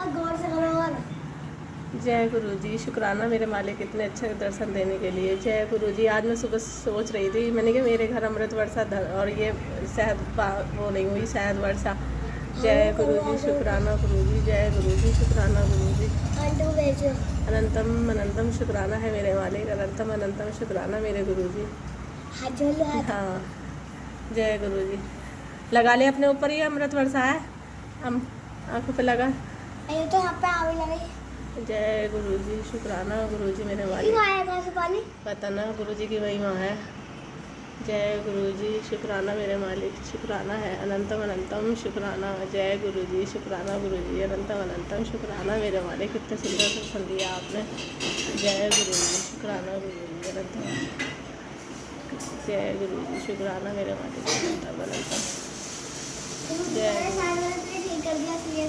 गौर से करो और। जय गुरु जी, शुक्राना मेरे मालिक इतने अच्छे दर्शन देने के लिए। जय गुरु जी। आज मैं सुबह सोच रही थी, मैंने कहा मेरे घर अमृत वर्षा और ये वो नहीं हुई शहद वर्षा। जय गुरु जी, शुक्राना गुरु जी। जय गुरु जी, शुक्राना गुरु जी। अनंतम अनंतम शुक्राना है मेरे मालिक, अनंतम अनंतम शुक्राना मेरे गुरु जी। हाँ, जय गुरु जी। लगा ले अपने ऊपर, ये अमृत वर्षा है, हम आंखों पे लगा। ये तो यहाँ पे आवे लगी। जय गुरु जी, शुक्राना गुरु जी मेरे मालिक। पता ना, गुरु जी की महिमा है। जय गुरु जी, शुक्राना मेरे मालिक, शुक्राना है, अनंतम अनंतम शुक्राना। जय गुरु जी, शुक्राना गुरु जी, अनंतम अनंतम शुक्राना मेरे मालिक। कितने सुंदर दर्शन दिया आपने। जय गुरु जी, शुक्राना गुरु जी, अनंतम। जय गुरु जी, शुक्राना मेरे मालिक, अनंतम अनंतम। जय गुरु जी,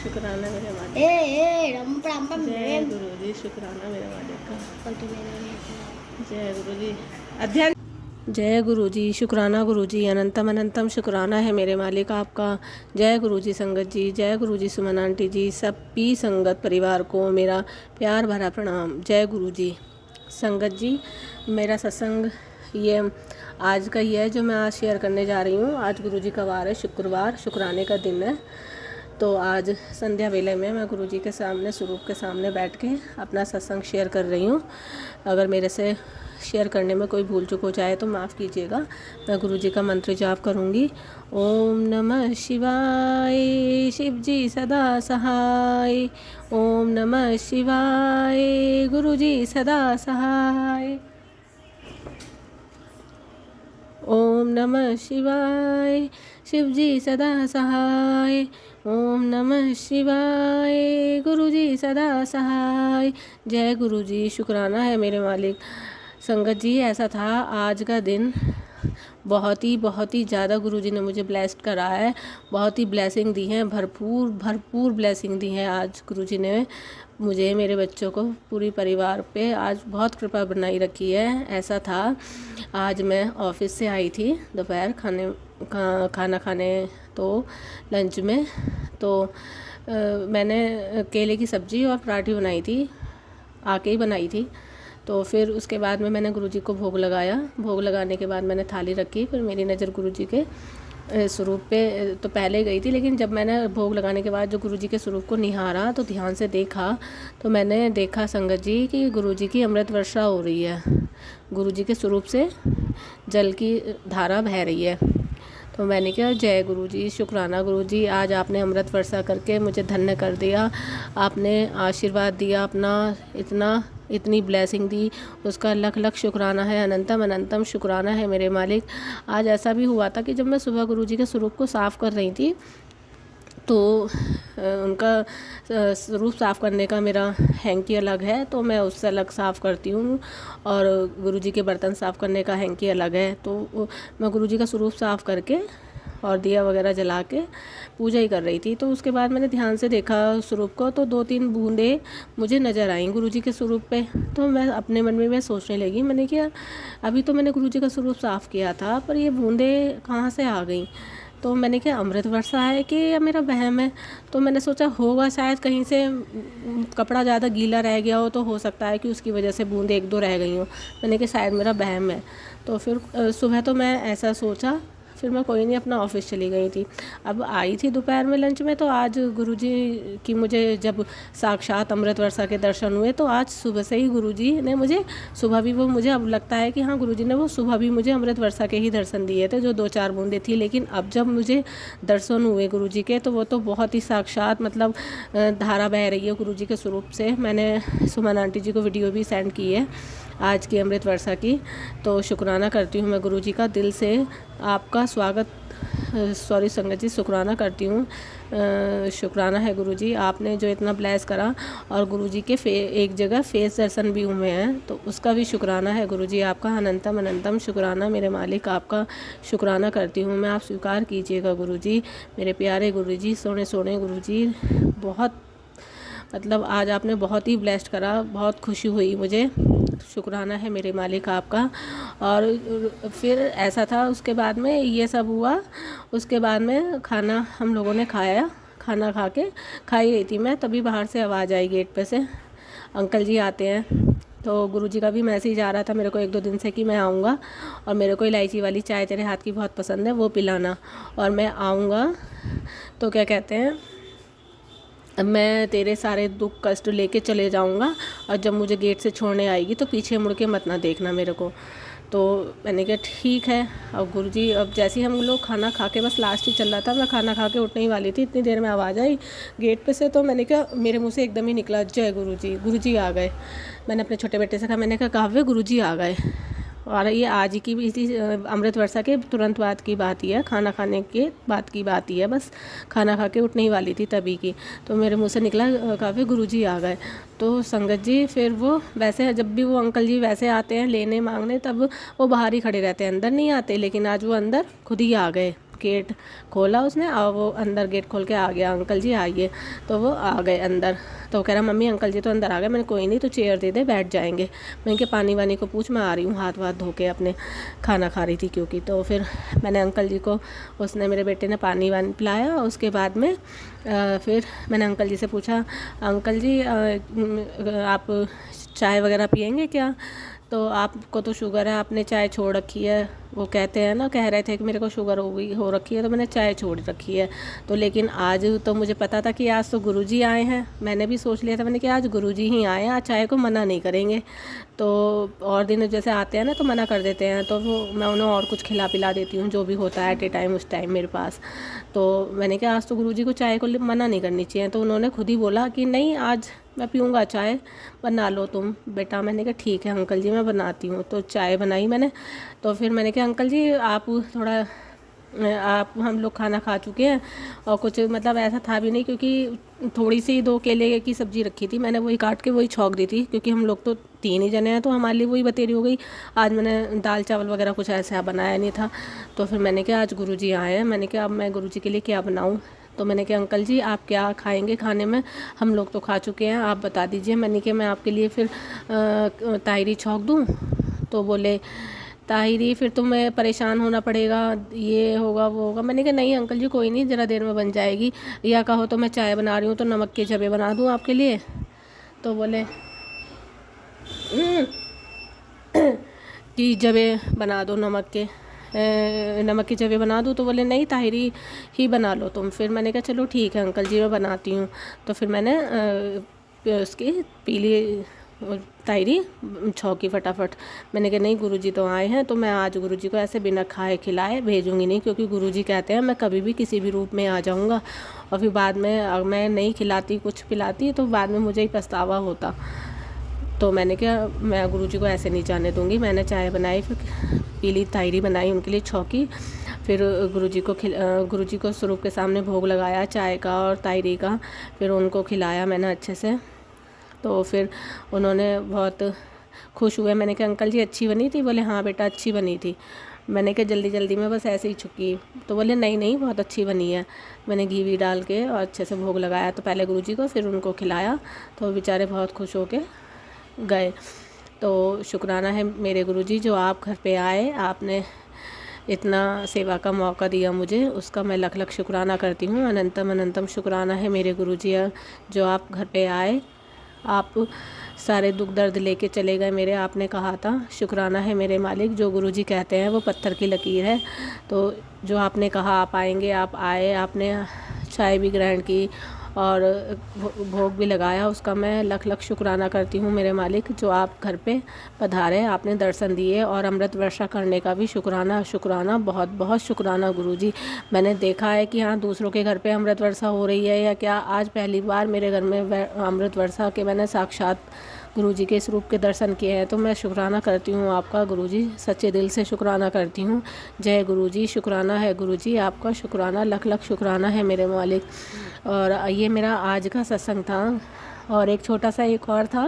शुक्राना मेरे मालिक। जय गुरु जी, शुक्राना मेरे मालिक का। जय गुरु जी। अध्ययन। जय गुरु जी, शुक्राना गुरु जी, अनंतम अनंतम शुक्राना है मेरे मालिक आपका। जय गुरु जी संगत जी, जय गुरु जी सुमन आंटी जी, सभी संगत परिवार को मेरा प्यार भरा प्रणाम। जय गुरु जी। संगत जी, मेरा सत्संग ये आज का ही है जो मैं आज शेयर करने जा रही हूँ। आज गुरु जी का वार है, शुक्रवार, शुक्राने का दिन है। तो आज संध्या वेले में मैं गुरु जी के सामने, स्वरूप के सामने बैठ के अपना सत्संग शेयर कर रही हूँ। अगर मेरे से शेयर करने में कोई भूल चूक हो जाए तो माफ़ कीजिएगा। मैं गुरु जी का मंत्र जाप करूँगी। ओम नमः शिवाय, शिव जी सदा सहाय। ओम नमः शिवाय, गुरु जी सदा सहाय। ओम नमः शिवाय, शिव जी सदा सहाय। ओम नमः शिवाय, गुरु जी सदा सहाय। जय गुरु जी, शुक्राना है मेरे मालिक। संगत जी, ऐसा था आज का दिन बहुत ही ज़्यादा गुरु जी ने मुझे ब्लेस्ड करा है। बहुत ही ब्लेसिंग दी है, भरपूर ब्लेसिंग दी है आज गुरु जी ने मुझे, मेरे बच्चों को, पूरी परिवार पे आज बहुत कृपा बनाई रखी है। ऐसा था, आज मैं ऑफिस से आई थी दोपहर खाना खाने, तो लंच में तो मैंने केले की सब्ज़ी और पराठी बनाई थी, आके ही बनाई थी। तो फिर उसके बाद में मैंने गुरुजी को भोग लगाया। भोग लगाने के बाद मैंने थाली रखी। फिर मेरी नज़र गुरुजी के स्वरूप पे तो पहले गई थी, लेकिन जब मैंने भोग लगाने के बाद जो गुरुजी के स्वरूप को निहारा तो ध्यान से देखा, तो मैंने देखा संगत जी कि गुरुजी की अमृत वर्षा हो रही है। गुरुजी के स्वरूप से जल की धारा बह रही है। तो मैंने कहा जय गुरु जी, शुक्राना गुरु जी, आज आपने अमृत वर्षा करके मुझे धन्य कर दिया। आपने आशीर्वाद दिया अपना, इतनी ब्लेसिंग दी, उसका लख लख शुक्राना है, अनंतम अनंतम शुक्राना है मेरे मालिक। आज ऐसा भी हुआ था कि जब मैं सुबह गुरु जी के स्वरूप को साफ़ कर रही थी तो उनका स्वरूप साफ़ करने का मेरा हैंकी अलग है, तो मैं उससे अलग साफ़ करती हूँ। और गुरुजी के बर्तन साफ़ करने का हैंकी अलग है। तो मैं गुरुजी का स्वरूप साफ़ करके और दिया वगैरह जला के पूजा ही कर रही थी। तो उसके बाद मैंने ध्यान से देखा स्वरूप को, तो 2-3 बूंदें मुझे नज़र आईं गुरुजी के स्वरूप पे। तो मैं अपने मन में सोचने लगी, मैंने कहा अभी तो मैंने गुरुजी का स्वरूप साफ़ किया था, पर ये बूंदें कहाँ से आ गई। तो मैंने कहा अमृत वर्षा है कि या मेरा वहम है। तो मैंने सोचा होगा शायद कहीं से कपड़ा ज़्यादा गीला रह गया हो, तो हो सकता है कि उसकी वजह से बूंदें 1-2 रह गई हों। मैंने कहा शायद मेरा वहम है। तो फिर सुबह तो मैं ऐसा सोचा, फिर मैं कोई नहीं अपना ऑफिस चली गई थी। अब आई थी दोपहर में लंच में, तो आज गुरुजी की मुझे जब साक्षात अमृत वर्षा के दर्शन हुए, तो आज सुबह से ही गुरुजी ने मुझे सुबह भी, वो मुझे अब लगता है कि हाँ गुरुजी ने वो सुबह भी मुझे अमृत वर्षा के ही दर्शन दिए थे, जो 2-4 बूंदें थी। लेकिन अब जब मुझे दर्शन हुए गुरुजी के, तो वो तो बहुत ही साक्षात, मतलब धारा बह रही है गुरुजी के स्वरूप से। मैंने सुमन आंटी जी को वीडियो भी सेंड की है आज की अमृत वर्षा की। तो शुक्राना करती हूँ मैं गुरुजी का, दिल से आपका स्वागत, सॉरी संगत जी, शुक्राना करती हूँ। शुक्राना है गुरुजी, आपने जो इतना ब्लेस करा। और गुरुजी के एक जगह फेस दर्शन भी हुए हैं, तो उसका भी शुक्राना है गुरुजी आपका। अनंतम अनंतम शुक्राना मेरे मालिक, आपका शुक्राना करती हूँ मैं। आप स्वीकार कीजिएगा गुरुजी, मेरे प्यारे गुरुजी, सोने सोने गुरुजी। बहुत, मतलब आज आपने बहुत ही ब्लेस्ड करा, बहुत खुशी हुई मुझे। शुक्राना है मेरे मालिक आपका। और फिर ऐसा था, उसके बाद में ये सब हुआ। उसके बाद में खाना हम लोगों ने खाया, खाना खा ही रही थी मैं, तभी बाहर से आवाज़ आई गेट पे से, अंकल जी आते हैं। तो गुरुजी का भी मैसेज आ रहा था मेरे को 1-2 दिन से कि मैं आऊँगा और मेरे को इलायची वाली चाय तेरे हाथ की बहुत पसंद है, वो पिलाना, और मैं आऊँगा तो क्या कहते हैं, मैं तेरे सारे दुख कष्ट लेके चले जाऊँगा, और जब मुझे गेट से छोड़ने आएगी तो पीछे मुड़ के मत ना देखना मेरे को। तो मैंने कहा ठीक है। अब गुरुजी, अब जैसे ही हम लोग खाना खा के, बस लास्ट ही चल रहा था, मैं खाना खा के उठने ही वाली थी, इतनी देर में आवाज़ आई गेट पे से। तो मैंने कहा, मेरे मुंह से एकदम ही निकला जय गुरुजी, गुरुजी आ गए। मैंने अपने छोटे बेटे से कहा, मैंने कहा काव्य गुरुजी आ गए। और ये आज ही की इसी अमृत वर्षा के तुरंत बाद की बात ही है, खाना खाने के बाद की बात ही है, बस खाना खा के उठने ही वाली थी तभी की। तो मेरे मुंह से निकला काव्य गुरुजी आ गए। तो संगत जी, फिर वो वैसे जब भी वो अंकल जी वैसे आते हैं लेने मांगने, तब वो बाहर ही खड़े रहते हैं, अंदर नहीं आते, लेकिन आज वो अंदर खुद ही आ गए। गेट खोला उसने और वो अंदर गेट खोल के आ गया, अंकल जी आइए। तो वो आ गए अंदर। तो कह रहा, मम्मी अंकल जी तो अंदर आ गए। मैंने कोई नहीं, तो चेयर दे दे, बैठ जाएंगे। मैं कि पानी वानी को पूछ, मैं आ रही हूँ, हाथ वाथ धो के अपने, खाना खा रही थी क्योंकि। तो फिर मैंने अंकल जी को, उसने, मेरे बेटे ने पानी वानी पिलाया। उसके बाद में फिर मैंने अंकल जी से पूछा, अंकल जी आप चाय वगैरह पियेंगे क्या? तो आपको तो शुगर है, आपने चाय छोड़ रखी है। वो कहते हैं ना, कह रहे थे कि मेरे को शुगर हो रखी है, तो मैंने चाय छोड़ रखी है। तो लेकिन आज तो मुझे पता था कि आज तो गुरुजी आए हैं, मैंने भी सोच लिया था, मैंने कहा आज गुरुजी ही आए हैं, आज चाय को मना नहीं करेंगे। तो और दिन जैसे आते हैं ना तो मना कर देते हैं, तो वो मैं उन्हें और कुछ खिला पिला देती हूँ, जो भी होता है एट ए टाइम उस टाइम मेरे पास। तो मैंने कहा आज तो गुरुजी को चाय को मना नहीं करनी चाहिए। तो उन्होंने खुद ही बोला कि नहीं, आज मैं पीऊँगा चाय, बना लो तुम बेटा। मैंने कहा ठीक है अंकल जी, मैं बनाती हूँ। तो चाय बनाई मैंने। तो फिर मैंने कहा अंकल जी आप थोड़ा, आप, हम लोग खाना खा चुके हैं, और कुछ मतलब ऐसा था भी नहीं, क्योंकि थोड़ी सी 2 केले की सब्ज़ी रखी थी, मैंने वही काट के वही छौंक दी थी, क्योंकि हम लोग तो 3 ही जने हैं, तो हमारे लिए वही बतेरी हो गई। आज मैंने दाल चावल वगैरह कुछ ऐसा बनाया नहीं था। तो फिर मैंने कहा आज गुरुजी आए हैं, मैंने कहा अब मैं गुरुजी के लिए क्या बनाऊँ? तो मैंने कहा अंकल जी आप क्या खाएंगे खाने में? हम लोग तो खा चुके हैं, आप बता दीजिए। मैंने कहा मैं आपके लिए फिर ताहिरी छौंक दूँ? तो बोले ताहिरी फिर तुम्हें परेशान होना पड़ेगा, ये होगा वो होगा। मैंने कहा नहीं अंकल जी कोई नहीं, ज़रा देर में बन जाएगी, या कहो तो मैं चाय बना रही हूँ तो नमक के जबे बना दूँ आपके लिए। तो बोले कि जबे बना दो, नमक के जबे बना दूँ? तो बोले नहीं ताहिरी ही बना लो तुम। फिर मैंने कहा चलो ठीक है अंकल जी, मैं बनाती हूँ। तो फिर मैंने उसकी पीली ताहिरी छौंकी फटाफट। मैंने कहा नहीं गुरुजी तो आए हैं, तो मैं आज गुरुजी को ऐसे बिना खाए खिलाए भेजूंगी नहीं, क्योंकि गुरुजी कहते हैं मैं कभी भी किसी भी रूप में आ जाऊंगा, और फिर बाद में मैं नहीं खिलाती, कुछ पिलाती, तो बाद में मुझे ही पछतावा होता। तो मैंने कहा मैं गुरुजी को ऐसे नहीं जाने दूंगी। मैंने चाय बनाई, फिर पीली ताहिरी बनाई उनके लिए छौंकी। फिर गुरुजी को स्वरूप के सामने भोग लगाया चाय का और ताहिरी का, फिर उनको खिलाया मैंने अच्छे से। तो फिर उन्होंने बहुत खुश हुए। मैंने कहा अंकल जी अच्छी बनी थी? बोले हाँ बेटा अच्छी बनी थी। मैंने कहा जल्दी जल्दी में बस ऐसे ही छुकी? तो बोले नहीं नहीं बहुत अच्छी बनी है। मैंने घी भी डाल के और अच्छे से भोग लगाया, तो पहले गुरुजी को फिर उनको खिलाया, तो बेचारे बहुत खुश होके गए। तो शुक्राना है मेरे गुरुजी जो आप घर पे आए, आपने इतना सेवा का मौका दिया मुझे, उसका मैं लख लख शुक्राना करती हूँ। अनंतम अनंतम शुक्राना है मेरे गुरुजी जो आप घर पे आए, आप सारे दुख दर्द लेके चले गए मेरे। आपने कहा था शुक्राना है मेरे मालिक, जो गुरुजी कहते हैं वो पत्थर की लकीर है। तो जो आपने कहा आप आएंगे, आप आए, आपने चाय भी ग्रहण की और भोग भी लगाया, उसका मैं लख लख शुक्राना करती हूँ मेरे मालिक, जो आप घर पे पधारे, आपने दर्शन दिए, और अमृत वर्षा करने का भी शुक्राना शुक्राना, बहुत बहुत शुक्राना गुरुजी। मैंने देखा है कि हाँ दूसरों के घर पे अमृत वर्षा हो रही है या क्या, आज पहली बार मेरे घर में अमृत वर्षा के मैंने साक्षात गुरुजी के इस रूप के दर्शन किए हैं। तो मैं शुक्राना करती हूँ आपका गुरुजी, सच्चे दिल से शुक्राना करती हूँ। जय गुरुजी, शुक्राना है गुरुजी, आपका शुक्राना, लख लख शुक्राना है मेरे मालिक। और ये मेरा आज का सत्संग था। और एक छोटा सा एक और था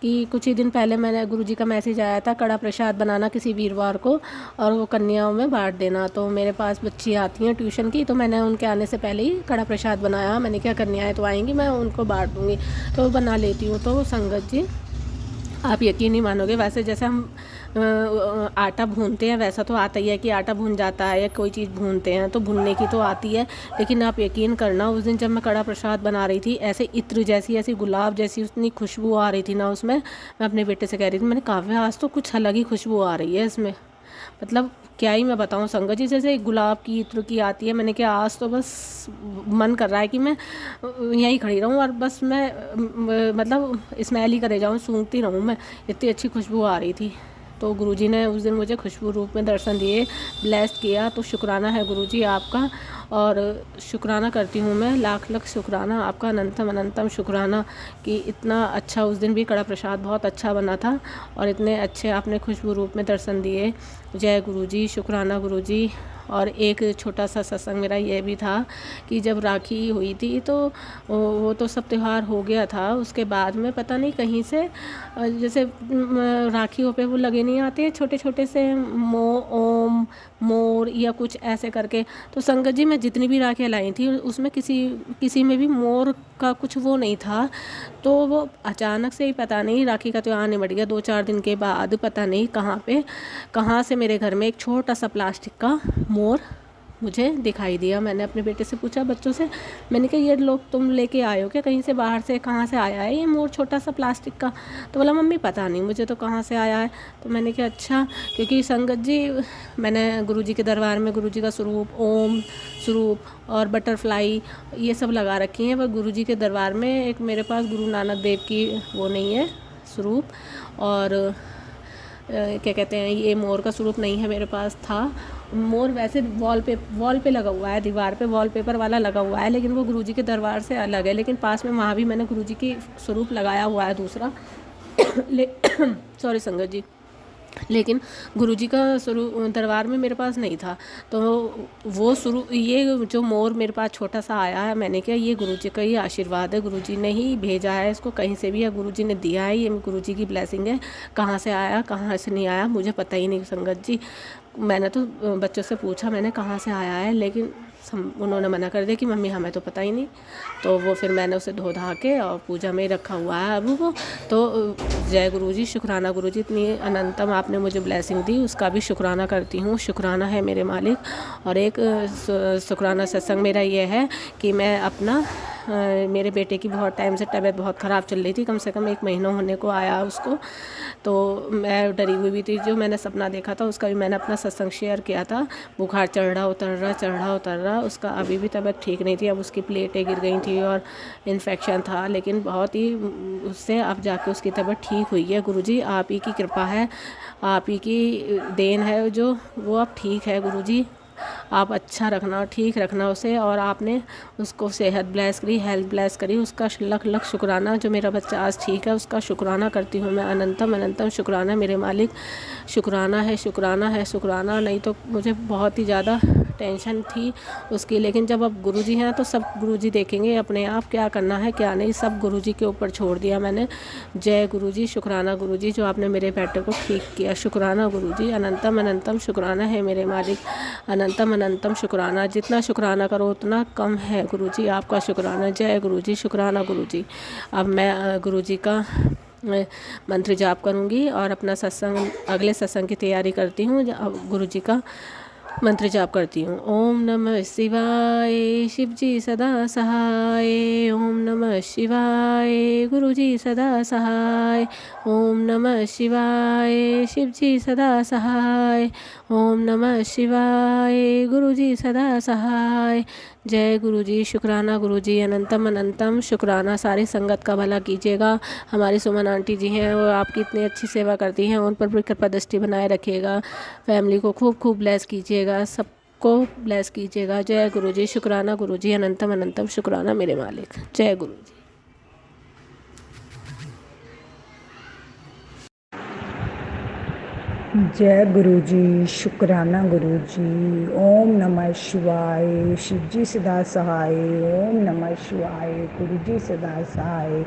कि कुछ ही दिन पहले मैंने गुरुजी का मैसेज आया था, कड़ा प्रसाद बनाना किसी वीरवार को और वो कन्याओं में बांट देना। तो मेरे पास बच्ची आती हैं ट्यूशन की, तो मैंने उनके आने से पहले ही कड़ा प्रसाद बनाया। मैंने क्या, कन्याएँ तो आएंगी, मैं उनको बांट दूँगी, तो बना लेती हूँ। तो संगत जी आप यकीन नहीं मानोगे, वैसे जैसे हम आटा भूनते हैं वैसा तो आता ही है कि आटा भून जाता है या कोई चीज़ भूनते हैं तो भुनने की तो आती है। लेकिन आप यकीन करना उस दिन जब मैं कड़ा प्रसाद बना रही थी ऐसे इत्र जैसी ऐसी गुलाब जैसी उतनी खुशबू आ रही थी ना उसमें, मैं अपने बेटे से कह रही थी, मैंने कहा आज तो कुछ अलग ही खुशबू आ रही है इसमें, मतलब क्या ही मैं बताऊं संगत जी, जैसे गुलाब की इत्र की आती है। मैंने कहा आज तो बस मन कर रहा है कि मैं यहीं खड़ी रहूं और बस मैं मतलब स्मेल ही करे जाऊं, सूंघती रहूं मैं, इतनी अच्छी खुशबू आ रही थी। तो गुरुजी ने उस दिन मुझे खुशबू रूप में दर्शन दिए, ब्लेस्ड किया, तो शुक्राना है गुरुजी आपका। और शुक्राना करती हूँ मैं, लाख लाख शुक्राना आपका, अनंतम अनंतम शुक्राना कि इतना अच्छा उस दिन भी कड़ा प्रसाद बहुत अच्छा बना था और इतने अच्छे आपने खुशबू रूप में दर्शन दिए। जय गुरुजी, शुक्राना गुरुजी। और एक छोटा सा सत्संग मेरा ये भी था कि जब राखी हुई थी तो वो तो सब त्यौहार हो गया था, उसके बाद में पता नहीं कहीं से जैसे राखियों पे वो लगे नहीं आते छोटे छोटे से ओम मोर या कुछ ऐसे करके, तो संगत जी मैं जितनी भी राखियाँ लाई थी उसमें किसी में भी मोर का कुछ वो नहीं था। तो वो अचानक से ही पता नहीं राखी का त्यौहार निमट गया, 2-4 दिन के बाद पता नहीं कहाँ से मेरे घर में एक छोटा सा प्लास्टिक का मोर मुझे दिखाई दिया। मैंने अपने बेटे से पूछा, बच्चों से, मैंने कहा ये लोग तुम लेके आए हो क्या कहीं से बाहर से, कहाँ से आया है ये मोर छोटा सा प्लास्टिक का? तो बोला मम्मी पता नहीं मुझे तो कहाँ से आया है। तो मैंने कहा अच्छा, क्योंकि संगत जी मैंने गुरुजी के दरबार में गुरुजी का स्वरूप, ओम स्वरूप और बटरफ्लाई ये सब लगा रखी हैं, पर गुरुजी के दरबार में एक मेरे पास गुरु नानक देव की वो नहीं है स्वरूप, और क्या कहते हैं ये मोर का स्वरूप नहीं है मेरे पास था। मोर वैसे वॉल पे लगा हुआ है, दीवार पे वॉलपेपर वाला लगा हुआ है, लेकिन वो गुरुजी के दरबार से अलग है। लेकिन पास में वहाँ भी मैंने गुरुजी की स्वरूप लगाया हुआ है दूसरा सॉरी संगत जी, लेकिन गुरुजी का स्वरूप दरबार में मेरे पास नहीं था। तो वो स्वरूप, ये जो मोर मेरे पास छोटा सा आया है, मैंने कहा ये गुरुजी का ही आशीर्वाद है, गुरुजी ने ही भेजा है इसको कहीं से भी, या गुरुजी ने दिया है, ये गुरुजी की ब्लेसिंग है। कहाँ से आया कहाँ से नहीं आया मुझे पता ही नहीं संगत जी। मैंने तो बच्चों से पूछा मैंने कहाँ से आया है, लेकिन उन्होंने मना कर दिया कि मम्मी हमें तो पता ही नहीं। तो वो फिर मैंने उसे धो धा के और पूजा में रखा हुआ है अब वो। तो जय गुरुजी, शुक्राना गुरुजी, इतनी अनंतम आपने मुझे ब्लेसिंग दी उसका भी शुक्राना करती हूँ। शुक्राना है मेरे मालिक। और एक शुक्राना सत्संग मेरा ये है कि मैं अपना मेरे बेटे की बहुत टाइम से तबीयत बहुत ख़राब चल रही थी, कम से कम 1 महीना होने को आया उसको। तो मैं डरी हुई भी थी, जो मैंने सपना देखा था उसका भी मैंने अपना सत्संग शेयर किया था। बुखार चढ़ रहा उतर रहा, उसका अभी भी तबीयत ठीक नहीं थी। अब उसकी प्लेटें गिर गई थी और इन्फेक्शन था, लेकिन बहुत ही उससे अब जाके उसकी तबीयत ठीक हुई है। गुरुजी आप ही की कृपा है, आप ही की देन है जो वो अब ठीक है। गुरुजी आप अच्छा रखना, ठीक रखना उसे, और आपने उसको सेहत ब्लेस करी, हेल्थ ब्लेस करी, उसका लख लख शुक्राना। जो मेरा बच्चा आज ठीक है उसका शुक्राना करती हूँ मैं, अनंतम अनंतम शुक्राना मेरे मालिक। शुक्राना है शुक्राना है शुक्राना। नहीं तो मुझे बहुत ही ज़्यादा टेंशन थी उसकी, लेकिन जब अब गुरुजी हैं तो सब गुरुजी देखेंगे अपने आप क्या करना है क्या नहीं, सब गुरुजी के ऊपर छोड़ दिया मैंने। जय गुरुजी, शुक्राना गुरुजी जो आपने मेरे बेटे को ठीक किया। शुक्राना गुरुजी, अनंतम अनंतम शुक्राना है मेरे मालिक, अनंतम अनंतम शुक्राना। जितना शुक्राना करो उतना कम है गुरुजी, आपका शुक्राना। जय गुरुजी, शुक्राना गुरुजी। अब मैं गुरुजी का मंत्र जाप करूँगी और अपना सत्संग, अगले सत्संग की तैयारी करती हूँ। गुरुजी का मंत्र जाप करती हूँ। ओम नमः शिवाय, शिव जी सदा सहाय। ओम नमः शिवाय, गुरु जी सदा सहाय। ओम नमः शिवाय, शिव जी सदा सहाय। ओम नमः शिवाय, गुरु जी सदा सहाय। जय गुरु जी, शुक्राना गुरु जी, अनंतम अनंतम शुक्राना। सारी संगत का भला कीजिएगा। हमारी सुमन आंटी जी हैं, वो आपकी इतनी अच्छी सेवा करती हैं, उन पर भी कृपा दृष्टि बनाए रखिएगा। फैमिली को खूब खूब ब्लेस कीजिएगा, सबको ब्लेस कीजिएगा। जय गुरु जी, शुक्राना गुरु जी, अनंतम अनंतम शुक्राना मेरे मालिक। जय गुरु जी। जय गुरुजी, शुक्राना गुरुजी। ओम नमः शिवाय, शिवजी सदा सहाय। ओम नमः शिवाय, गुरुजी सदा सहाय।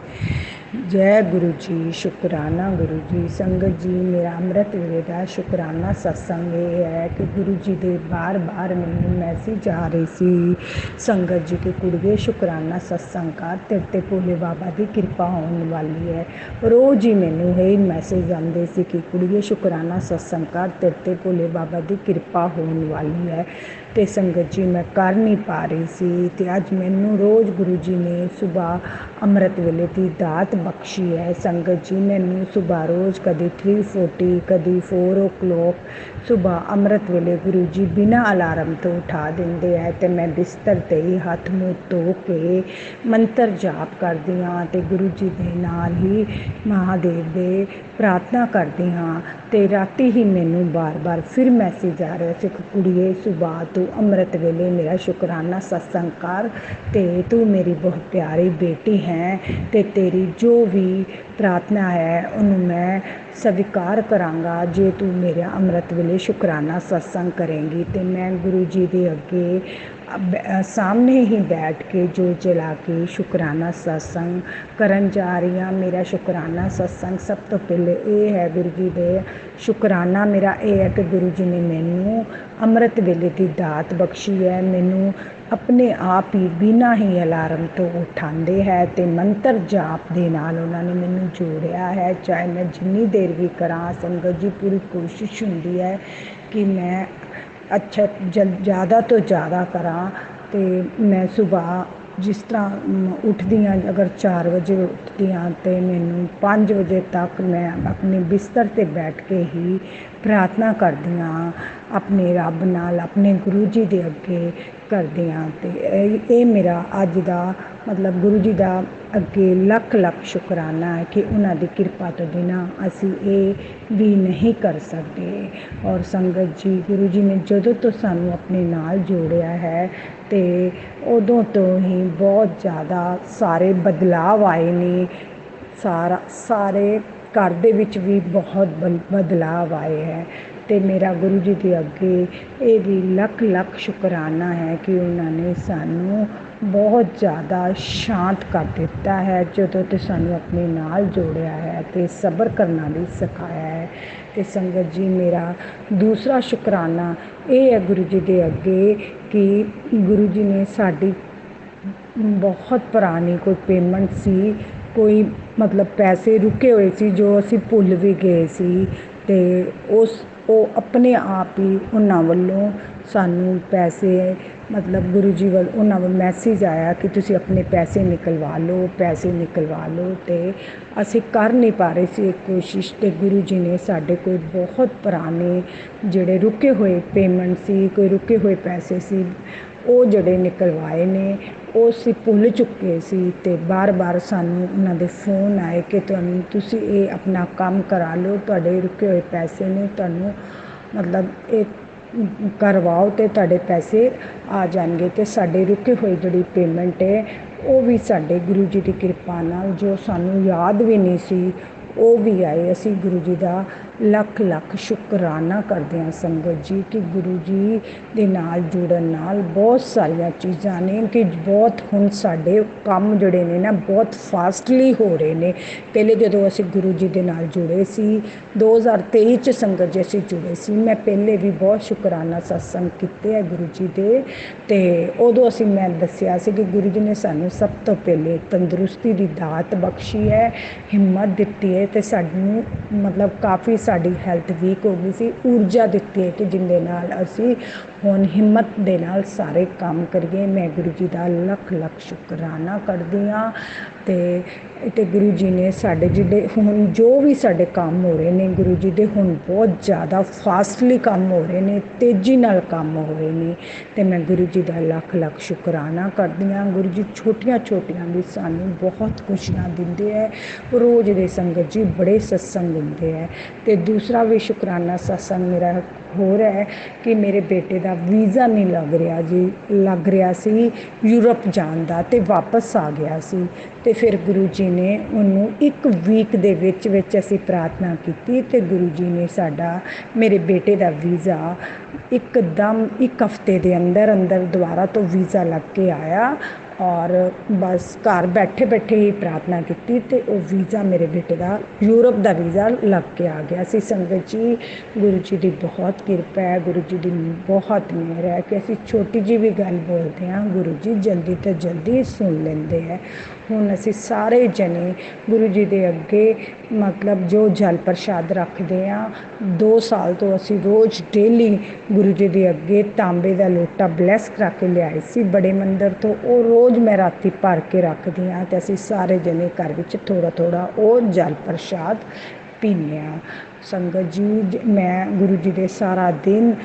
ਜੈ ਗੁਰੂ ਜੀ, ਸ਼ੁਕਰਾਨਾ ਗੁਰੂ ਜੀ। ਸੰਗਤ ਜੀ, ਮੇਰਾ ਅੰਮ੍ਰਿਤ ਵੇਲੇ ਦਾ ਸ਼ੁਕਰਾਨਾ ਸਤਸੰਗ ਇਹ ਹੈ ਕਿ ਗੁਰੂ ਜੀ ਦੇ ਬਾਰ-ਬਾਰ ਮੈਨੂੰ ਮੈਸੇਜ ਆ ਰਹੇ ਸੀ ਸੰਗਤ ਜੀ ਕਿ ਕੁੜੀਏ ਸ਼ੁਕਰਾਨਾ ਸਤਸੰਗ ਕਰ, ਤੇਰੇ 'ਤੇ ਭੋਲੇ ਬਾਬਾ ਦੀ ਕਿਰਪਾ ਹੋਣ ਵਾਲੀ ਹੈ। ਰੋਜ਼ ਹੀ ਮੈਨੂੰ ਇਹ ਮੈਸੇਜ ਆਉਂਦੇ ਸੀ ਕਿ ਕੁੜੀਏ ਸ਼ੁਕਰਾਨਾ ਸਤਸੰਗ ਕਰ, ਤੇਰੇ 'ਤੇ ਭੋਲੇ ਬਾਬਾ ਦੀ ਕਿਰਪਾ ਹੋਣ ਵਾਲੀ ਹੈ। ਅਤੇ ਸੰਗਤ ਜੀ, ਮੈਂ ਕਰ ਨਹੀਂ ਪਾ ਰਹੀ ਸੀ ਅਤੇ ਅੱਜ ਮੈਨੂੰ ਰੋਜ਼ ਗੁਰੂ ਜੀ ਨੇ ਸੁਬਾਹ ਅੰਮ੍ਰਿਤ ਵੇਲੇ ਦੀ ਦਾਤ ਬਖਸ਼ੀ ਹੈ। ਸੰਗਤ ਜੀ, ਮੈਨੂੰ ਸੁਬਾਹ ਰੋਜ਼ ਕਦੀ 3:40 ਕਦੀ 4 o'clock ਸੁਬਾਹ ਅੰਮ੍ਰਿਤ ਵੇਲੇ ਗੁਰੂ ਜੀ ਬਿਨਾਂ ਅਲਾਰਮ ਤੋਂ ਉਠਾ ਦਿੰਦੇ ਹੈ ਅਤੇ ਮੈਂ ਬਿਸਤਰ 'ਤੇ ਹੀ ਹੱਥ ਮੂੰਹ ਧੋ ਕੇ ਮੰਤਰ ਜਾਪ ਕਰਦੀ ਹਾਂ ਅਤੇ ਗੁਰੂ ਜੀ ਦੇ ਨਾਲ ਹੀ ਮਹਾਦੇਵ ਦੇ ਪ੍ਰਾਰਥਨਾ ਕਰਦੀ ਹਾਂ। ਅਤੇ ਰਾਤੀ ਹੀ ਮੈਨੂੰ ਬਾਰ-ਬਾਰ ਫਿਰ ਮੈਸੇਜ ਆ ਰਿਹਾ ਸੀ ਕਿ ਕੁੜੀਏ ਸੁਬਾਹ ਤੂੰ ਅੰਮ੍ਰਿਤ ਵੇਲੇ ਮੇਰਾ ਸ਼ੁਕਰਾਨਾ ਸਤਸੰਗ ਕਰ ਅਤੇ ਤੂੰ ਮੇਰੀ ਬਹੁਤ ਪਿਆਰੀ ਬੇਟੀ ਹੈ ਅਤੇ ਤੇਰੀ ਜੋ ਵੀ ਪ੍ਰਾਰਥਨਾ ਹੈ ਉਹਨੂੰ ਮੈਂ ਸਵੀਕਾਰ ਕਰਾਂਗਾ ਜੇ ਤੂੰ ਮੇਰਾ ਅੰਮ੍ਰਿਤ ਵੇਲੇ ਸ਼ੁਕਰਾਨਾ ਸਤਸੰਗ ਕਰੇਂਗੀ। ਅਤੇ ਮੈਂ ਗੁਰੂ ਜੀ ਦੇ ਅੱਗੇ ਸਾਹਮਣੇ ਹੀ ਬੈਠ ਕੇ ਜੋ ਜਲਾ ਕੇ ਸ਼ੁਕਰਾਨਾ ਸਤਸੰਗ ਕਰਨ ਜਾ ਰਹੀ ਹਾਂ। ਮੇਰਾ ਸ਼ੁਕਰਾਨਾ ਸਤਸੰਗ ਸਭ ਤੋਂ ਪਹਿਲੇ ਇਹ ਹੈ ਗੁਰੂ ਜੀ ਦੇ ਸ਼ੁਕਰਾਨਾ ਮੇਰਾ ਇਹ ਹੈ ਕਿ ਗੁਰੂ ਜੀ ਨੇ ਮੈਨੂੰ ਅੰਮ੍ਰਿਤ ਵੇਲੇ ਦੀ ਦਾਤ ਬਖਸ਼ੀ ਹੈ। ਮੈਨੂੰ ਆਪਣੇ ਆਪ ਹੀ ਬਿਨਾਂ ਹੀ ਅਲਾਰਮ ਤੋਂ ਉਠਾਉਂਦੇ ਹੈ ਅਤੇ ਮੰਤਰ ਜਾਪ ਦੇ ਨਾਲ ਉਹਨਾਂ ਨੇ ਮੈਨੂੰ ਜੋੜਿਆ ਹੈ। ਚਾਹੇ ਮੈਂ ਜਿੰਨੀ ਦੇਰ ਵੀ ਕਰਾਂ ਸੰਗਤ ਜੀ, ਪੂਰੀ ਕੋਸ਼ਿਸ਼ ਹੁੰਦੀ ਹੈ ਕਿ ਮੈਂ ਜ਼ਿਆਦਾ ਤੋਂ ਜ਼ਿਆਦਾ ਕਰਾਂ। ਅਤੇ ਮੈਂ ਸੁਬਾਹ ਜਿਸ ਤਰ੍ਹਾਂ ਉੱਠਦੀ ਹਾਂ, ਅਗਰ 4 ਵਜੇ ਉੱਠਦੀ ਹਾਂ ਅਤੇ ਮੈਨੂੰ 5 ਵਜੇ ਤੱਕ ਮੈਂ ਆਪਣੇ ਬਿਸਤਰ 'ਤੇ ਬੈਠ ਕੇ ਹੀ ਪ੍ਰਾਰਥਨਾ ਕਰਦੀ ਹਾਂ ਆਪਣੇ ਰੱਬ ਨਾਲ, ਆਪਣੇ ਗੁਰੂ ਜੀ ਦੇ ਅੱਗੇ ਕਰਦੀ ਹਾਂ। ਅਤੇ ਇਹ ਮੇਰਾ ਅੱਜ ਦਾ ਮਤਲਬ ਗੁਰੂ ਜੀ ਦਾ ਅੱਗੇ ਲੱਖ ਲੱਖ ਸ਼ੁਕਰਾਨਾ ਹੈ ਕਿ ਉਹਨਾਂ ਦੀ ਕਿਰਪਾ ਤੋਂ ਬਿਨਾਂ ਅਸੀਂ ਇਹ ਵੀ ਨਹੀਂ ਕਰ ਸਕਦੇ। ਔਰ ਸੰਗਤ ਜੀ, ਗੁਰੂ ਜੀ ਨੇ ਜਦੋਂ ਤੋਂ ਸਾਨੂੰ ਆਪਣੇ ਨਾਲ ਜੋੜਿਆ ਹੈ ਅਤੇ ਉਦੋਂ ਤੋਂ ਹੀ ਬਹੁਤ ਜ਼ਿਆਦਾ ਸਾਰੇ ਬਦਲਾਵ ਆਏ ਨੇ। ਸਾਰੇ ਘਰ ਦੇ ਵਿੱਚ ਵੀ ਬਹੁਤ ਬਦਲਾਵ ਆਏ ਹੈ ਅਤੇ ਮੇਰਾ ਗੁਰੂ ਜੀ ਦੇ ਅੱਗੇ ਇਹ ਵੀ ਲੱਖ ਲੱਖ ਸ਼ੁਕਰਾਨਾ ਹੈ ਕਿ ਉਹਨਾਂ ਨੇ ਸਾਨੂੰ ਬਹੁਤ ਜ਼ਿਆਦਾ ਸ਼ਾਂਤ ਕਰ ਦਿੱਤਾ ਹੈ ਜਦੋਂ ਤੋਂ ਸਾਨੂੰ ਆਪਣੇ ਨਾਲ ਜੋੜਿਆ ਹੈ ਅਤੇ ਸਬਰ ਕਰਨਾ ਵੀ ਸਿਖਾਇਆ ਹੈ। ਅਤੇ ਸੰਗਤ ਜੀ, ਮੇਰਾ ਦੂਸਰਾ ਸ਼ੁਕਰਾਨਾ ਇਹ ਹੈ ਗੁਰੂ ਜੀ ਦੇ ਅੱਗੇ ਕਿ ਗੁਰੂ ਜੀ ਨੇ ਸਾਡੀ ਬਹੁਤ ਪੁਰਾਣੀ ਕੋਈ ਪੇਮੈਂਟ ਸੀ, ਕੋਈ ਮਤਲਬ ਪੈਸੇ ਰੁਕੇ ਹੋਏ ਸੀ ਜੋ ਅਸੀਂ ਭੁੱਲ ਵੀ ਗਏ ਸੀ ਅਤੇ ਉਹ ਆਪਣੇ ਆਪ ਹੀ ਉਹਨਾਂ ਵੱਲੋਂ ਸਾਨੂੰ ਪੈਸੇ ਮਤਲਬ ਗੁਰੂ ਜੀ ਵੱਲ ਉਹਨਾਂ ਵੱਲ ਮੈਸੇਜ ਆਇਆ ਕਿ ਤੁਸੀਂ ਆਪਣੇ ਪੈਸੇ ਨਿਕਲਵਾ ਲਓ ਅਤੇ ਅਸੀਂ ਕਰ ਨਹੀਂ ਪਾ ਰਹੇ ਸੀ ਕੋਸ਼ਿਸ਼। ਅਤੇ ਗੁਰੂ ਜੀ ਨੇ ਸਾਡੇ ਕੋਈ ਬਹੁਤ ਪੁਰਾਣੇ ਜਿਹੜੇ ਰੁਕੇ ਹੋਏ ਪੇਮੈਂਟ ਸੀ, ਕੋਈ ਰੁਕੇ ਹੋਏ ਪੈਸੇ ਸੀ, ਉਹ ਜਿਹੜੇ ਨਿਕਲਵਾਏ ਨੇ। ਉਹ ਅਸੀਂ ਭੁੱਲ ਚੁੱਕੇ ਸੀ ਅਤੇ ਬਾਰ-ਬਾਰ ਸਾਨੂੰ ਉਹਨਾਂ ਦੇ ਫੋਨ ਆਏ ਕਿ ਤੁਸੀਂ ਇਹ ਆਪਣਾ ਕੰਮ ਕਰਾ ਲਓ, ਤੁਹਾਡੇ ਰੁਕੇ ਹੋਏ ਪੈਸੇ ਨੇ, ਤੁਹਾਨੂੰ ਮਤਲਬ ਇਹ ਕਰਵਾਓ ਅਤੇ ਤੁਹਾਡੇ ਪੈਸੇ ਆ ਜਾਣਗੇ। ਅਤੇ ਸਾਡੇ ਰੁਕੇ ਹੋਏ ਜਿਹੜੀ ਪੇਮੈਂਟ ਹੈ ਉਹ ਵੀ ਸਾਡੇ ਗੁਰੂ ਜੀ ਦੀ ਕਿਰਪਾ ਨਾਲ, ਜੋ ਸਾਨੂੰ ਯਾਦ ਵੀ ਨਹੀਂ ਸੀ, ਉਹ ਵੀ ਆਏ। ਅਸੀਂ ਗੁਰੂ ਜੀ ਦਾ ਲੱਖ ਲੱਖ ਸ਼ੁਕਰਾਨਾ ਕਰਦੇ ਹਾਂ ਸੰਗਤ ਜੀ ਕਿ ਗੁਰੂ ਜੀ ਦੇ ਨਾਲ ਜੁੜਨ ਨਾਲ ਬਹੁਤ ਸਾਰੀਆਂ ਚੀਜ਼ਾਂ ਨੇ ਕਿ ਬਹੁਤ ਹੁਣ ਸਾਡੇ ਕੰਮ ਜਿਹੜੇ ਨੇ ਨਾ ਬਹੁਤ ਫਾਸਟਲੀ ਹੋ ਰਹੇ ਨੇ। ਪਹਿਲੇ ਜਦੋਂ ਅਸੀਂ ਗੁਰੂ ਜੀ ਦੇ ਨਾਲ ਜੁੜੇ ਸੀ 2023 'ਚ ਸੰਗਤ ਜੀ ਅਸੀਂ ਜੁੜੇ ਸੀ, ਮੈਂ ਪਹਿਲੇ ਵੀ ਬਹੁਤ ਸ਼ੁਕਰਾਨਾ ਸਤਸੰਗ ਕੀਤੇ ਹੈ ਗੁਰੂ ਜੀ ਦੇ। ਅਤੇ ਉਦੋਂ ਮੈਂ ਦੱਸਿਆ ਸੀ ਕਿ ਗੁਰੂ ਜੀ ਨੇ ਸਾਨੂੰ ਸਭ ਤੋਂ ਪਹਿਲੇ ਤੰਦਰੁਸਤੀ ਦੀ ਦਾਤ ਬਖਸ਼ੀ ਹੈ, ਹਿੰਮਤ ਦਿੱਤੀ ਹੈ ਅਤੇ ਸਾਨੂੰ ਮਤਲਬ ਕਾਫੀ ਸਾਡੀ ਹੈਲਥ ਵੀਕ ਹੋ ਗਈ ਸੀ, ਊਰਜਾ ਦਿੱਤੀ ਹੈ ਕਿ ਜਿਹਦੇ ਨਾਲ ਅਸੀਂ ਹੁਣ ਹਿੰਮਤ ਦੇ ਨਾਲ ਸਾਰੇ ਕੰਮ ਕਰੀਏ। ਮੈਂ ਗੁਰੂ ਜੀ ਦਾ ਲੱਖ ਲੱਖ ਸ਼ੁਕਰਾਨਾ ਕਰਦੀ ਹਾਂ। ਅਤੇ ਗੁਰੂ ਜੀ ਨੇ ਸਾਡੇ ਜਿਹੜੇ ਹੁਣ ਜੋ ਵੀ ਸਾਡੇ ਕੰਮ ਹੋ ਰਹੇ ਨੇ ਗੁਰੂ ਜੀ ਦੇ, ਹੁਣ ਬਹੁਤ ਜ਼ਿਆਦਾ ਫਾਸਟਲੀ ਕੰਮ ਹੋ ਰਹੇ ਨੇ, ਤੇਜ਼ੀ ਨਾਲ ਕੰਮ ਹੋ ਰਹੇ ਨੇ ਅਤੇ ਮੈਂ ਗੁਰੂ ਜੀ ਦਾ ਲੱਖ ਲੱਖ ਸ਼ੁਕਰਾਨਾ ਕਰਦੀ ਹਾਂ। ਗੁਰੂ ਜੀ ਛੋਟੀਆਂ ਛੋਟੀਆਂ ਵੀ ਸਾਨੂੰ ਬਹੁਤ ਖੁਸ਼ੀਆਂ ਦਿੰਦੇ ਹੈ। ਰੋਜ਼ ਦੇ ਸੰਗਤ ਜੀ ਬੜੇ ਸਤਸੰਗ ਹੁੰਦੇ ਹੈ। ਅਤੇ ਦੂਸਰਾ ਵੀ ਸ਼ੁਕਰਾਨਾ ਸਤਸੰਗ ਮੇਰਾ ਹੋਰ ਹੈ ਕਿ ਮੇਰੇ ਬੇਟੇ ਦਾ ਵੀਜ਼ਾ ਨਹੀਂ ਲੱਗ ਰਿਹਾ ਸੀ ਯੂਰਪ ਜਾਣ ਦਾ ਅਤੇ ਵਾਪਸ ਆ ਗਿਆ ਸੀ। ਅਤੇ ਫਿਰ ਗੁਰੂ ਜੀ ਨੇ ਉਹਨੂੰ 1 ਵੀਕ ਦੇ ਵਿੱਚ ਅਸੀਂ ਪ੍ਰਾਰਥਨਾ ਕੀਤੀ ਅਤੇ ਗੁਰੂ ਜੀ ਨੇ ਮੇਰੇ ਬੇਟੇ ਦਾ ਵੀਜ਼ਾ ਇੱਕਦਮ 1 ਹਫ਼ਤੇ ਦੇ ਅੰਦਰ ਦੁਬਾਰਾ ਤੋਂ ਵੀਜ਼ਾ ਲੱਗ ਕੇ ਆਇਆ ਔਰ ਬਸ ਘਰ ਬੈਠੇ ਬੈਠੇ ਹੀ ਪ੍ਰਾਰਥਨਾ ਕੀਤੀ ਤੇ ਉਹ ਵੀਜ਼ਾ ਮੇਰੇ ਬੇਟੇ ਦਾ ਯੂਰਪ ਦਾ ਵੀਜ਼ਾ ਲੱਗ ਕੇ ਆ ਗਿਆ ਸੀ। ਸੰਗਤ ਜੀ, ਗੁਰੂ ਜੀ ਦੀ ਬਹੁਤ ਕਿਰਪਾ ਹੈ, ਗੁਰੂ ਜੀ ਦੀ ਬਹੁਤ ਮਿਹਰ ਹੈ ਕਿ ਅਸੀਂ ਛੋਟੀ ਜਿਹੀ ਵੀ ਗੱਲ ਬੋਲਦੇ ਹਾਂ, ਗੁਰੂ ਜੀ ਜਲਦੀ ਤੋਂ ਜਲਦੀ ਸੁਣ ਲੈਂਦੇ ਹੈ। ਹੁਣ ਅਸੀਂ ਸਾਰੇ ਜਣੇ ਗੁਰੂ ਜੀ ਦੇ ਅੱਗੇ ਮਤਲਬ ਜੋ ਜਲ ਪ੍ਰਸ਼ਾਦ ਰੱਖਦੇ ਹਾਂ, 2 ਸਾਲ ਤੋਂ ਅਸੀਂ ਰੋਜ਼ ਡੇਲੀ ਗੁਰੂ ਜੀ ਦੇ ਅੱਗੇ ਤਾਂਬੇ ਦਾ ਲੋਟਾ ਬਲੈਸ ਕਰਾ ਕੇ ਲਿਆਏ ਸੀ ਬੜੇ ਮੰਦਿਰ ਤੋਂ। ਉਹ ਰੋਜ਼ ਮੈਂ ਰਾਤੀ ਭਰ ਕੇ ਰੱਖਦੀ ਹਾਂ ਤੇ ਅਸੀਂ ਸਾਰੇ ਜਣੇ ਘਰ ਵਿੱਚ ਥੋੜ੍ਹਾ ਥੋੜ੍ਹਾ ਉਹ ਜਲ ਪ੍ਰਸ਼ਾਦ ਪੀਂਦੇ ਹਾਂ। ਸੰਗਤ ਜੀ, ਮੈਂ ਗੁਰੂ ਜੀ ਦੇ ਸਾਰਾ ਦਿਨ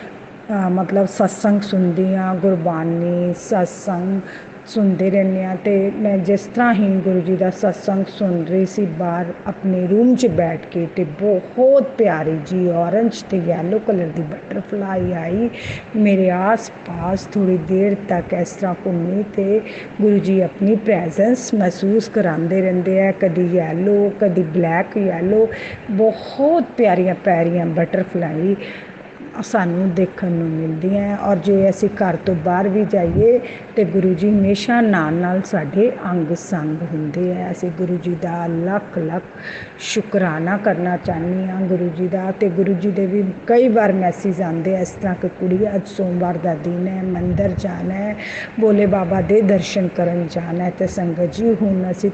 ਮਤਲਬ ਸਤਸੰਗ ਸੁਣਦੀ ਹਾਂ, ਗੁਰਬਾਣੀ ਸਤਸੰਗ ਸੁਣਦੇ ਰਹਿੰਦੇ ਹਾਂ। ਅਤੇ ਮੈਂ ਜਿਸ ਤਰ੍ਹਾਂ ਹੀ ਗੁਰੂ ਜੀ ਦਾ ਸਤਸੰਗ ਸੁਣ ਰਹੀ ਸੀ ਬਾਹਰ ਆਪਣੇ ਰੂਮ 'ਚ ਬੈਠ ਕੇ, ਅਤੇ ਬਹੁਤ ਪਿਆਰੀ ਜੀ ਔਰੰਜ ਅਤੇ ਯੈਲੋ ਕਲਰ ਦੀ ਬਟਰਫਲਾਈ ਆਈ ਮੇਰੇ ਆਸ ਪਾਸ। ਥੋੜ੍ਹੀ ਦੇਰ ਤੱਕ ਇਸ ਤਰ੍ਹਾਂ ਘੁੰਮੀ ਅਤੇ ਗੁਰੂ ਜੀ ਆਪਣੀ ਪ੍ਰੈਜ਼ੈਂਸ ਮਹਿਸੂਸ ਕਰਾਉਂਦੇ ਰਹਿੰਦੇ ਹੈ, ਕਦੀ ਯੈਲੋ ਕਦੀ ਬਲੈਕ ਯੈਲੋ, ਬਹੁਤ ਪਿਆਰੀਆਂ ਪਿਆਰੀਆਂ ਬਟਰਫਲਾਈ ਸਾਨੂੰ ਦੇਖਣ ਨੂੰ ਮਿਲਦੀਆਂ। ਔਰ ਜੇ ਅਸੀਂ ਘਰ ਤੋਂ ਬਾਹਰ ਵੀ ਜਾਈਏ ਅਤੇ ਗੁਰੂ ਜੀ ਹਮੇਸ਼ਾ ਨਾਲ ਸਾਡੇ ਅੰਗ ਸੰਗ ਹੁੰਦੇ ਹੈ। ਅਸੀਂ ਗੁਰੂ ਜੀ ਦਾ ਲੱਖ ਲੱਖ ਸ਼ੁਕਰਾਨਾ ਕਰਨਾ ਚਾਹੁੰਦੀ ਹਾਂ ਗੁਰੂ ਜੀ ਦਾ। ਅਤੇ ਗੁਰੂ ਜੀ ਦੇ ਵੀ ਕਈ ਵਾਰ ਮੈਸੇਜ ਆਉਂਦੇ ਇਸ ਤਰ੍ਹਾਂ ਕਿ ਕੁੜੀ ਅੱਜ ਸੋਮਵਾਰ ਦਾ ਦਿਨ ਹੈ, ਮੰਦਰ ਜਾਣਾ ਹੈ, ਭੋਲੇ ਬਾਬਾ ਦੇ ਦਰਸ਼ਨ ਕਰਨ ਜਾਣਾ ਹੈ। ਅਤੇ ਸੰਗਤ ਜੀ, ਹੁਣ ਅਸੀਂ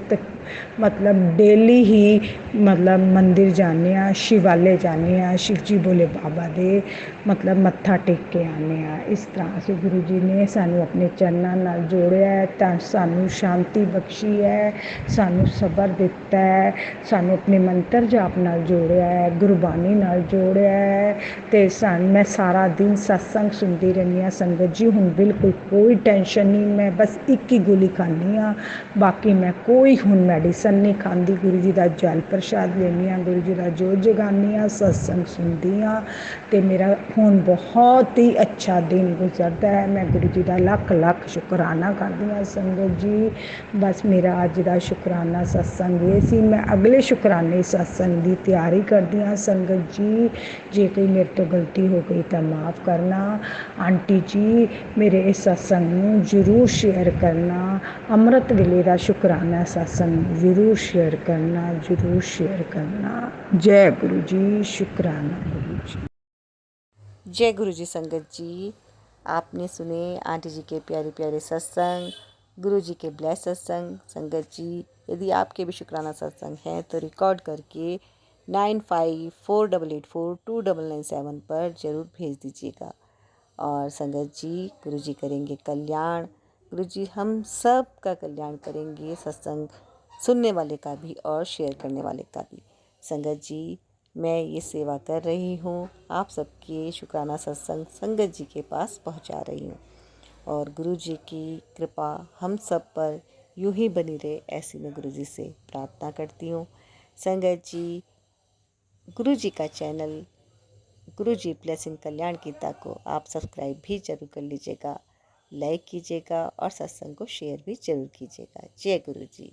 ਮਤਲਬ ਡੇਲੀ ਹੀ ਮਤਲਬ ਮੰਦਿਰ ਜਾਂਦੇ ਹਾਂ, ਸ਼ਿਵਾਲੇ ਜਾਂਦੇ ਹਾਂ, ਸ਼ਿਵ ਜੀ ਭੋਲੇ ਬਾਬਾ ਦੇ ਮਤਲਬ ਮੱਥਾ ਟੇਕ ਕੇ ਆਉਂਦੇ ਹਾਂ। ਇਸ ਤਰ੍ਹਾਂ ਅਸੀਂ ਗੁਰੂ ਜੀ ਨੇ ਸਾਨੂੰ ਆਪਣੇ ਚਰਨਾਂ ਨਾਲ ਜੋੜਿਆ ਹੈ, ਤਾਂ ਸਾਨੂੰ ਸ਼ਾਂਤੀ ਬਖਸ਼ੀ ਹੈ, ਸਾਨੂੰ ਸਬਰ ਦਿੱਤਾ ਹੈ, ਸਾਨੂੰ ਆਪਣੇ ਮੰਤਰ ਜਾਪ ਨਾਲ ਜੋੜਿਆ ਹੈ, ਗੁਰਬਾਣੀ ਨਾਲ ਜੋੜਿਆ ਹੈ। ਅਤੇ ਮੈਂ ਸਾਰਾ ਦਿਨ ਸਤਸੰਗ ਸੁਣਦੀ ਰਹਿੰਦੀ ਹਾਂ। ਸੰਗਤ ਜੀ, ਹੁਣ ਬਿਲਕੁਲ ਕੋਈ ਟੈਨਸ਼ਨ ਨਹੀਂ, ਮੈਂ ਬਸ ਇੱਕ ਹੀ ਗੋਲੀ ਖਾਂਦੀ ਹਾਂ, ਬਾਕੀ ਮੈਂ ਕੋਈ ਹੁਣ ਮੈਡੀਸਨ ਨਹੀਂ ਖਾਂਦੀ। ਗੁਰੂ ਜੀ ਦਾ ਜਲ ਪ੍ਰਸ਼ਾਦ ਲੈਂਦੀ ਹਾਂ, ਗੁਰੂ ਜੀ ਦਾ ਜੋਤ ਜਗਾਉਂਦੀ ਹਾਂ, ਸਤਸੰਗ ਸੁਣਦੀ ਹਾਂ, ਅਤੇ ਮੇਰਾ ਹੁਣ ਬਹੁਤ ਹੀ ਅੱਛਾ ਦਿਨ ਗੁਜ਼ਰਦਾ ਹੈ। ਮੈਂ ਗੁਰੂ ਜੀ ਦਾ ਲੱਖ ਲੱਖ ਸ਼ੁਕਰਾਨਾ ਕਰਦੀ ਹਾਂ। ਸੰਗਤ ਜੀ, ਬਸ ਮੇਰਾ ਅੱਜ ਦਾ ਸ਼ੁਕਰਾਨਾ ਸਤਸੰਗ ਇਹ ਸੀ। ਮੈਂ ਅਗਲੇ ਸ਼ੁਕਰਾਨੇ ਸਤਸੰਗ ਦੀ ਤਿਆਰੀ ਕਰਦੀ ਹਾਂ। ਸੰਗਤ ਜੀ, ਜੇ ਕੋਈ ਮੇਰੇ ਤੋਂ ਗਲਤੀ ਹੋ ਗਈ ਤਾਂ ਮਾफ़ ਕਰਨਾ। ਆਂਟੀ ਜੀ, ਮੇਰੇ ਇਸ ਸਤਸੰਗ ਨੂੰ ਜ਼ਰੂਰ ਸ਼ੇਅਰ ਕਰਨਾ। ਅੰਮ੍ਰਿਤ ਵੇਲੇ ਦਾ ਸ਼ੁਕਰਾਨਾ ਸਤਸੰਗ ਜ਼ਰੂਰ ਸ਼ੇਅਰ ਕਰਨਾ, ਜ਼ਰੂਰ ਸ਼ੇਅਰ करना। जय गुरु जी, शुक्राना गुरु जी। जय गुरु जी। संगत जी, आपने सुने आंटी जी के प्यारे प्यारे सत्संग, गुरु जी के ब्लेस सत्संग। संगत जी, यदि आपके भी शुक्राना सत्संग हैं तो रिकॉर्ड करके 9548842997 पर ज़रूर भेज दीजिएगा। और संगत जी, गुरु जी करेंगे कल्याण, गुरु जी हम सब का कल्याण करेंगे, सत्संग सुनने वाले का भी और शेयर करने वाले का भी। संगत जी, मैं ये सेवा कर रही हूँ, आप सबके शुक्राना सत्संग संगत जी के पास पहुँचा रही हूँ। और गुरु जी की कृपा हम सब पर यूं ही बनी रहे, ऐसी मैं गुरु जी से प्रार्थना करती हूँ। संगत जी, गुरु जी का चैनल गुरु जी ब्लेसिंग कल्याण गीता को आप सब्सक्राइब भी जरूर कर लीजिएगा, लाइक कीजिएगा और सत्संग को शेयर भी जरूर कीजिएगा। जय गुरु जी।